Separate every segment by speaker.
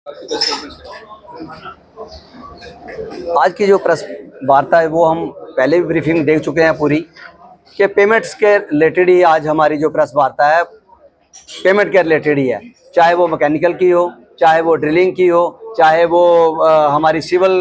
Speaker 1: आज की जो प्रेस वार्ता है वो हम पहले भी ब्रीफिंग देख चुके हैं पूरी, कि पेमेंट्स के रिलेटेड ही आज हमारी जो प्रेस वार्ता है पेमेंट के रिलेटेड ही है। चाहे वो मैकेनिकल की हो, चाहे वो ड्रिलिंग की हो, चाहे वो हमारी सिविल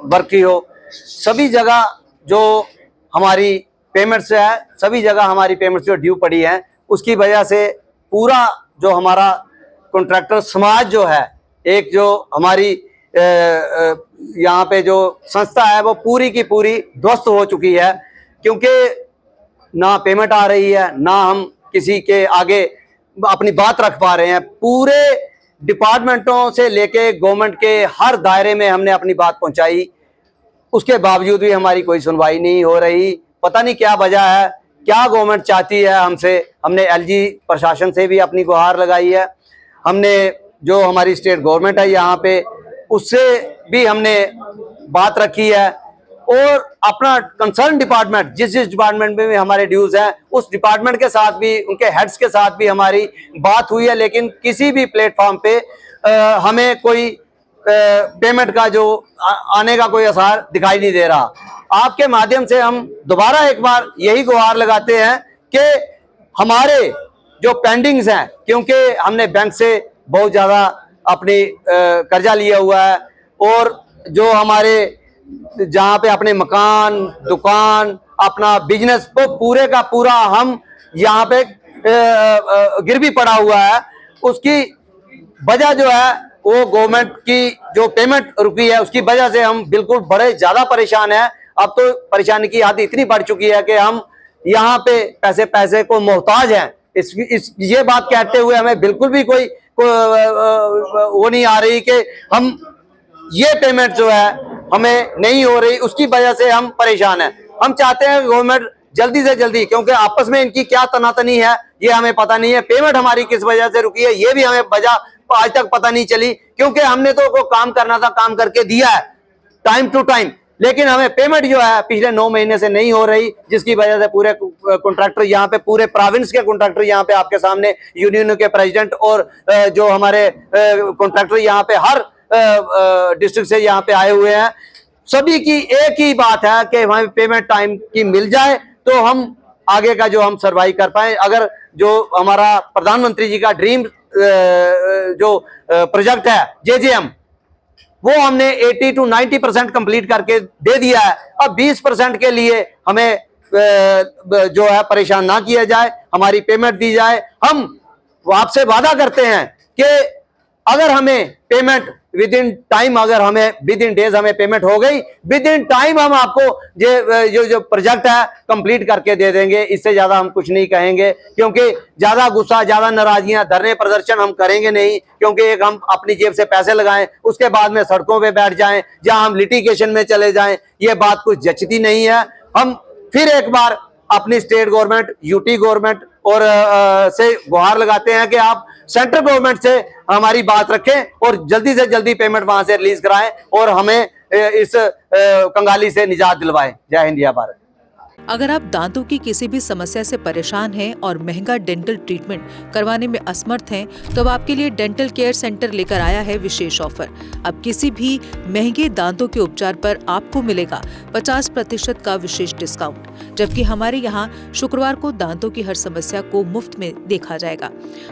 Speaker 1: वर्क की हो, सभी जगह जो हमारी पेमेंट्स है, सभी जगह हमारी पेमेंट्स जो ड्यू पड़ी हैं, उसकी वजह से पूरा जो हमारा कॉन्ट्रैक्टर समाज जो है, एक जो हमारी यहाँ पे जो संस्था है वो पूरी की पूरी ध्वस्त हो चुकी है, क्योंकि ना पेमेंट आ रही है, ना हम किसी के आगे अपनी बात रख पा रहे हैं। पूरे डिपार्टमेंटों से लेके गवर्नमेंट के हर दायरे में हमने अपनी बात पहुंचाई, उसके बावजूद भी हमारी कोई सुनवाई नहीं हो रही। पता नहीं क्या वजह है, क्या गवर्नमेंट चाहती है हमसे। हमने एलजी प्रशासन से भी अपनी गुहार लगाई है, हमने जो हमारी स्टेट गवर्नमेंट है यहाँ पे उससे भी हमने बात रखी है, और अपना कंसर्न डिपार्टमेंट जिस डिपार्टमेंट में भी हमारे ड्यूज हैं उस डिपार्टमेंट के साथ भी, उनके हेड्स के साथ भी हमारी बात हुई है, लेकिन किसी भी प्लेटफॉर्म पे हमें कोई पेमेंट का जो आने का कोई असर दिखाई नहीं दे रहा। आपके माध्यम से हम दोबारा एक बार यही गुहार लगाते हैं कि हमारे जो पेंडिंग्स हैं, क्योंकि हमने बैंक से बहुत ज़्यादा अपनी कर्जा लिया हुआ है, और जो हमारे जहाँ पे अपने मकान, दुकान, अपना बिजनेस को पूरे का पूरा हम यहाँ पे गिरवी पड़ा हुआ है, उसकी वजह जो है वो गवर्नमेंट की जो पेमेंट रुकी है उसकी वजह से हम बिल्कुल बड़े ज्यादा परेशान हैं। अब तो परेशानी की हद इतनी बढ़ चुकी है कि हम यहाँ पे पैसे को मोहताज हैं। ये बात कहते हुए हमें बिल्कुल भी कोई वो नहीं आ रही कि हम ये पेमेंट जो है हमें नहीं हो रही, उसकी वजह से हम परेशान हैं। हम चाहते हैं गवर्नमेंट जल्दी से जल्दी, क्योंकि आपस में इनकी क्या तनातनी है ये हमें पता नहीं है, पेमेंट हमारी किस वजह से रुकी है ये भी हमें वजह आज तक पता नहीं चली, क्योंकि हमने तो वो काम करना था, काम करके दिया है टाइम टू टाइम, लेकिन हमें पेमेंट जो है पिछले 9 महीने से नहीं हो रही, जिसकी वजह से पूरे कॉन्ट्रैक्टर यहाँ पे, पूरे प्रोविंस के कॉन्ट्रैक्टर यहाँ पे आपके सामने, यूनियन के प्रेसिडेंट और जो हमारे कॉन्ट्रैक्टर यहाँ पे हर डिस्ट्रिक्ट से यहाँ पे आए हुए हैं, सभी की एक ही बात है कि हमें पेमेंट टाइम की मिल जाए तो हम आगे का जो हम सर्वाइव कर पाए। अगर जो हमारा प्रधानमंत्री जी का ड्रीम जो प्रोजेक्ट है JJM, वो हमने 80 to 90% कंप्लीट करके दे दिया है। अब 20% के लिए हमें जो है परेशान ना किया जाए, हमारी पेमेंट दी जाए। हम आपसे वादा करते हैं कि अगर हमें पेमेंट विद इन टाइम, अगर हमें विद इन डेज हमें पेमेंट हो गई, विद इन टाइम हम आपको जो प्रोजेक्ट है कंप्लीट करके दे देंगे। इससे ज्यादा हम कुछ नहीं कहेंगे, क्योंकि ज्यादा गुस्सा, ज्यादा नाराजगियां, धरने प्रदर्शन हम करेंगे नहीं, क्योंकि एक हम अपनी जेब से पैसे लगाएं उसके बाद में सड़कों पे बैठ जाएं या हम लिटिगेशन में चले जाएं, ये बात कुछ जचती नहीं है। हम फिर एक बार अपनी स्टेट गवर्नमेंट, यूटी गवर्नमेंट और से गुहार लगाते हैं कि आप सेंट्रल गवर्नमेंट से हमारी बात रखें और जल्दी से जल्दी पेमेंट वहां से रिलीज कराएं और हमें इस कंगाली से निजात दिलवाएं। जय हिंद, जय भारत।
Speaker 2: अगर आप दांतों की किसी भी समस्या से परेशान हैं और महंगा डेंटल ट्रीटमेंट करवाने में असमर्थ हैं, तो अब आपके लिए डेंटल केयर सेंटर लेकर आया है विशेष ऑफर। अब किसी भी महंगे दांतों के उपचार पर आपको मिलेगा 50% का विशेष डिस्काउंट, जबकि हमारे यहाँ शुक्रवार को दांतों की हर समस्या को मुफ्त में देखा जाएगा।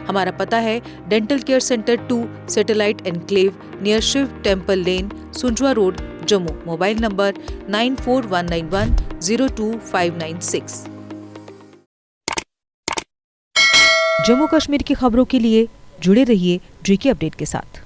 Speaker 2: हमारा पता है dental care centre 2, satellite enclave, near Shiv temple lane, Sunjwan road, Jammu. Mobile number 9419102596। Jammu Kashmir की खबरों के लिए जुड़े रहिए GK अपडेट के साथ।